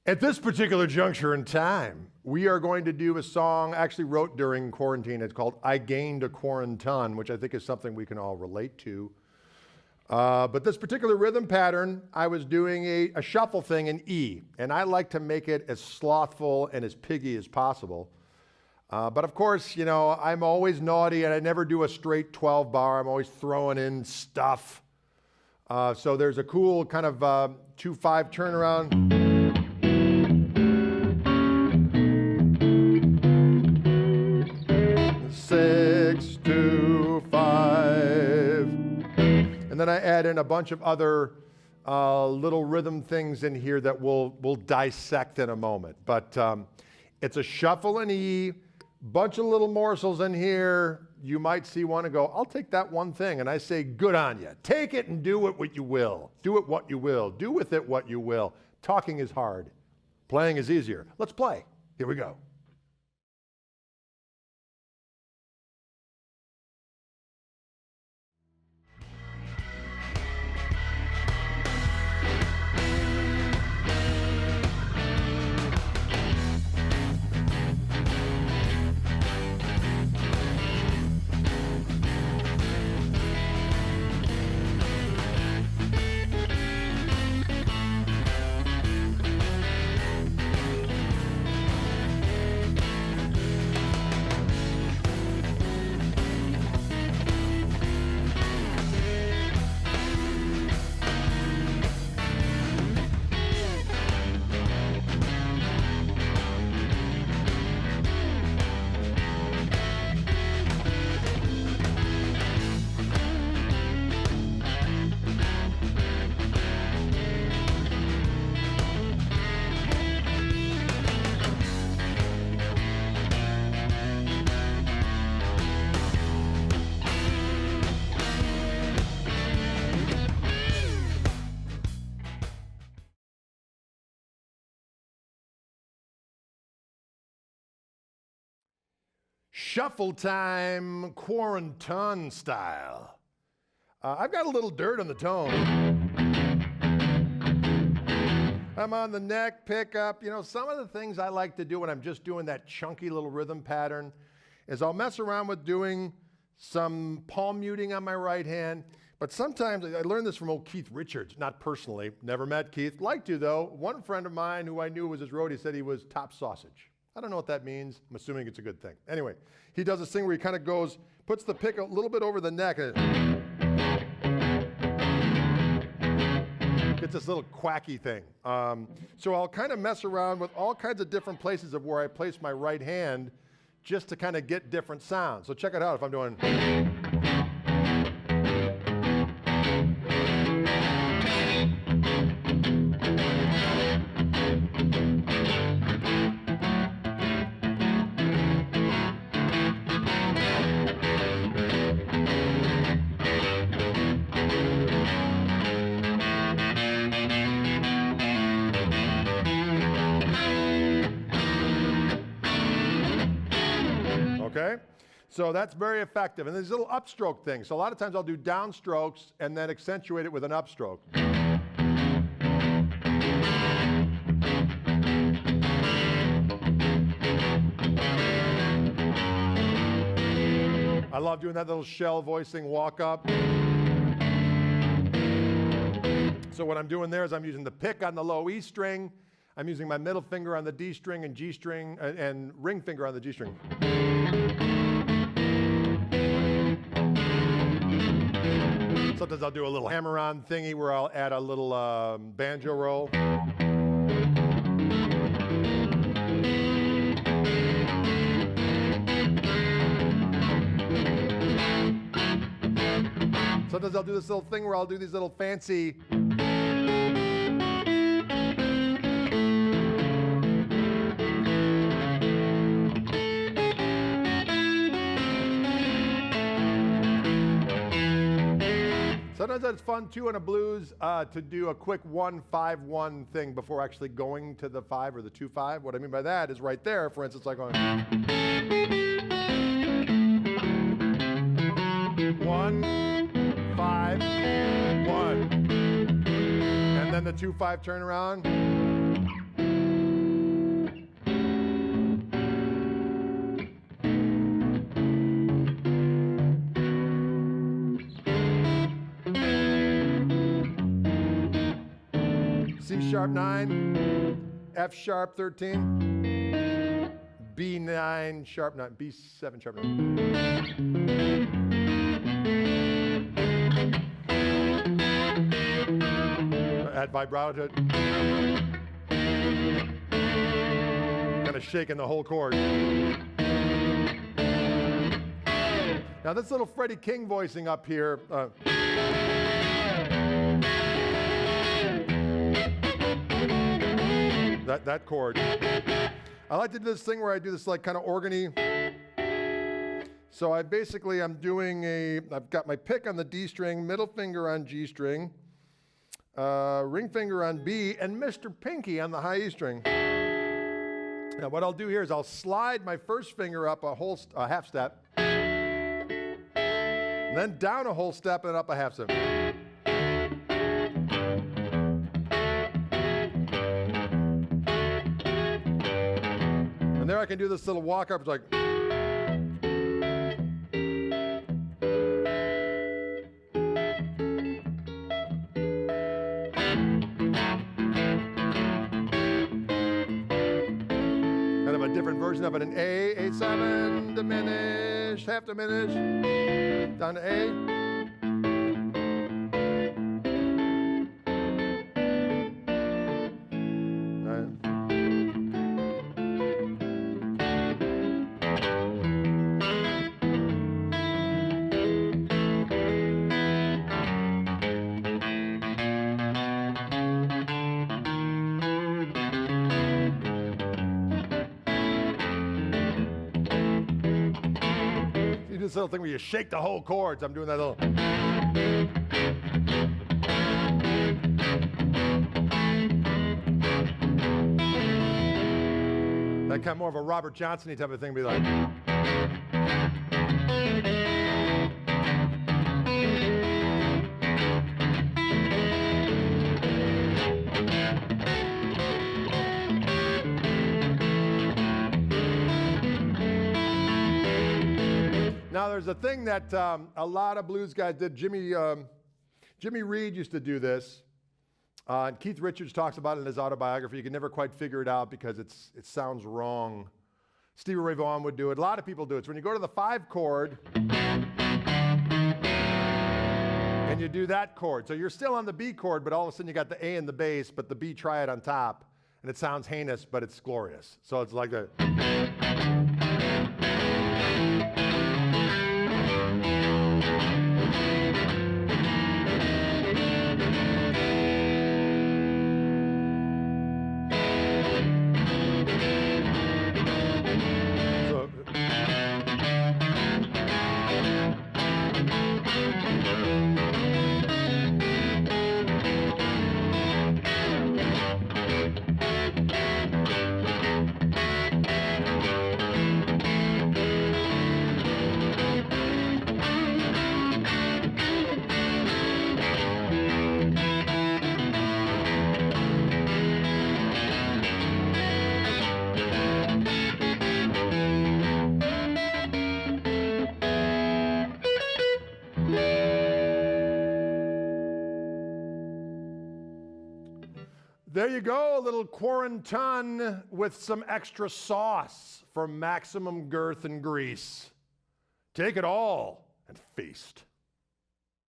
At this particular juncture in time, we are going to do a song I actually wrote during quarantine. It's called I Gained a Quaranton, which I think is something we can all relate to. But this particular rhythm pattern, I was doing a shuffle thing in E, and I like to make it as slothful and as piggy as possible. But of course, you know, I'm always naughty and I never do a straight 12 bar. I'm always throwing in stuff. So there's a cool kind of 2-5 turnaround. 6, 2, 5. And then I add in a bunch of other little rhythm things in here that we'll dissect in a moment. But it's a shuffle in E, bunch of little morsels in here. You might see one and go, I'll take that one thing. And I say, good on you. Take it and do it what you will. Do it what you will. Do with it what you will. Talking is hard. Playing is easier. Let's play. Here we go. Shuffle time, quaranton style. I've got a little dirt on the tone. I'm on the neck, pickup. You know, some of the things I like to do when I'm just doing that chunky little rhythm pattern is I'll mess around with doing some palm muting on my right hand. But sometimes, I learned this from old Keith Richards, not personally, never met Keith. Like to though. One friend of mine who I knew was his roadie said he was top sausage. I don't know what that means. I'm assuming it's a good thing. Anyway, he does this thing where he kind of goes, puts the pick a little bit over the neck, and gets this little quacky thing. So I'll kind of mess around with all kinds of different places of where I place my right hand just to kind of get different sounds. So check it out if I'm doing. Okay, so that's very effective. And there's little upstroke things. So a lot of times I'll do downstrokes and then accentuate it with an upstroke. I love doing that little shell voicing walk up. So what I'm doing there is I'm using the pick on the low E string. I'm using my middle finger on the D string and G string and ring finger on the G string. Sometimes I'll do a little hammer-on thingy where I'll add a little banjo roll. Sometimes I'll do this little thing where I'll do these little fancy. Sometimes it's fun too in a blues to do a quick 1-5-1 thing before actually going to the 5 or the 2-5. What I mean by that is right there, for instance, like on 1, 5, 1, and then the 2-5 turnaround. sharp 9, F sharp 13, B9 sharp 9, B7 sharp 9. Add vibrato to it. Kind of shaking the whole chord. Now this little Freddie King voicing up here. That chord. I like to do this thing where I do this like kind of organy. So I've got my pick on the D string, middle finger on G string, ring finger on B, and Mr. Pinky on the high E string. Now what I'll do here is I'll slide my first finger up a half step, and then down a whole step and up a half step. And there I can do this little walk up, it's like. Kind of a different version of it, an A, A7, diminished, half diminished, down to A. This little thing where you shake the whole chords. I'm doing that little. That kind of more of a Robert Johnson-y type of thing, be like. Now there's a thing that a lot of blues guys did. Jimmy Reed used to do this. And Keith Richards talks about it in his autobiography. You can never quite figure it out because it sounds wrong. Stevie Ray Vaughan would do it. A lot of people do it. So when you go to the 5 chord and you do that chord. So you're still on the B chord, but all of a sudden you got the A in the bass, but the B triad on top. And it sounds heinous, but it's glorious. So it's like that. There you go, a little quaranton with some extra sauce for maximum girth and grease. Take it all and feast.